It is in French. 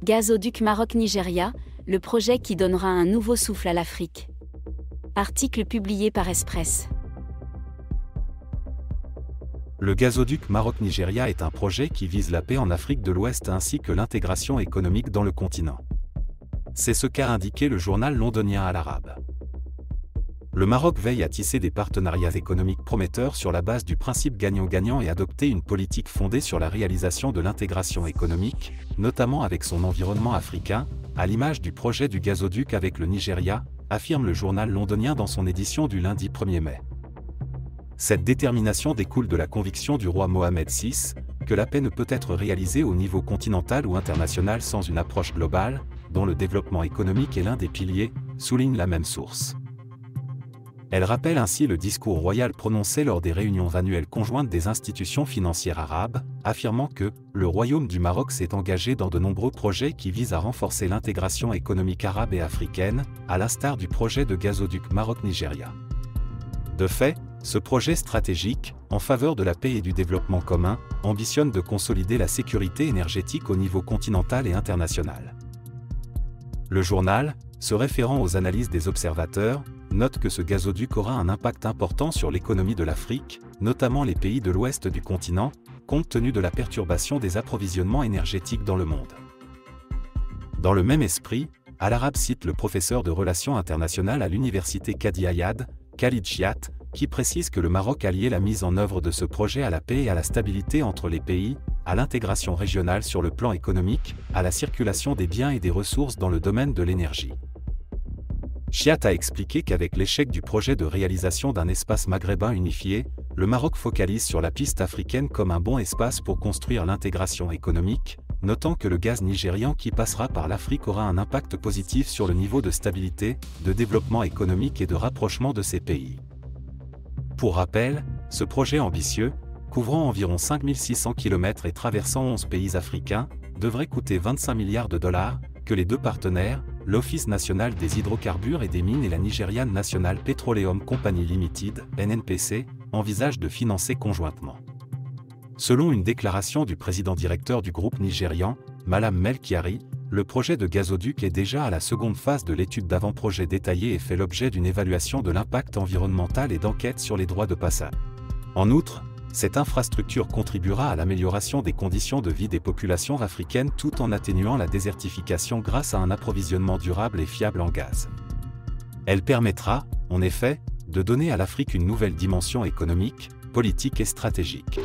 Gazoduc Maroc-Nigeria, le projet qui donnera un nouveau souffle à l'Afrique. Article publié par Express. Le gazoduc Maroc-Nigeria est un projet qui vise la paix en Afrique de l'Ouest ainsi que l'intégration économique dans le continent. C'est ce qu'a indiqué le journal londonien Al Arab. Le Maroc veille à tisser des partenariats économiques prometteurs sur la base du principe gagnant-gagnant et adopter une politique fondée sur la réalisation de l'intégration économique, notamment avec son environnement africain, à l'image du projet du gazoduc avec le Nigeria, affirme le journal londonien dans son édition du lundi 1er mai. Cette détermination découle de la conviction du roi Mohamed VI, que la paix ne peut être réalisée au niveau continental ou international sans une approche globale, dont le développement économique est l'un des piliers, souligne la même source. Elle rappelle ainsi le discours royal prononcé lors des réunions annuelles conjointes des institutions financières arabes, affirmant que « le Royaume du Maroc s'est engagé dans de nombreux projets qui visent à renforcer l'intégration économique arabe et africaine, à l'instar du projet de gazoduc Maroc-Nigeria ». De fait, ce projet stratégique, en faveur de la paix et du développement commun, ambitionne de consolider la sécurité énergétique au niveau continental et international. Le journal, se référant aux analyses des observateurs, note que ce gazoduc aura un impact important sur l'économie de l'Afrique, notamment les pays de l'ouest du continent, compte tenu de la perturbation des approvisionnements énergétiques dans le monde. Dans le même esprit, Al Arab cite le professeur de relations internationales à l'université Qadi Ayad, Khalid Chiat, qui précise que le Maroc a lié la mise en œuvre de ce projet à la paix et à la stabilité entre les pays, à l'intégration régionale sur le plan économique, à la circulation des biens et des ressources dans le domaine de l'énergie. Chiat a expliqué qu'avec l'échec du projet de réalisation d'un espace maghrébin unifié, le Maroc focalise sur la piste africaine comme un bon espace pour construire l'intégration économique, notant que le gaz nigérian qui passera par l'Afrique aura un impact positif sur le niveau de stabilité, de développement économique et de rapprochement de ces pays. Pour rappel, ce projet ambitieux, couvrant environ 5600 km et traversant 11 pays africains, devrait coûter 25 milliards de dollars, que les deux partenaires, l'Office national des hydrocarbures et des mines et la Nigerian National Petroleum Company Limited, NNPC, envisagent de financer conjointement. Selon une déclaration du président-directeur du groupe nigérian, Malam Melchiari, le projet de gazoduc est déjà à la seconde phase de l'étude d'avant-projet détaillée et fait l'objet d'une évaluation de l'impact environnemental et d'enquête sur les droits de passage. En outre, cette infrastructure contribuera à l'amélioration des conditions de vie des populations africaines tout en atténuant la désertification grâce à un approvisionnement durable et fiable en gaz. Elle permettra, en effet, de donner à l'Afrique une nouvelle dimension économique, politique et stratégique.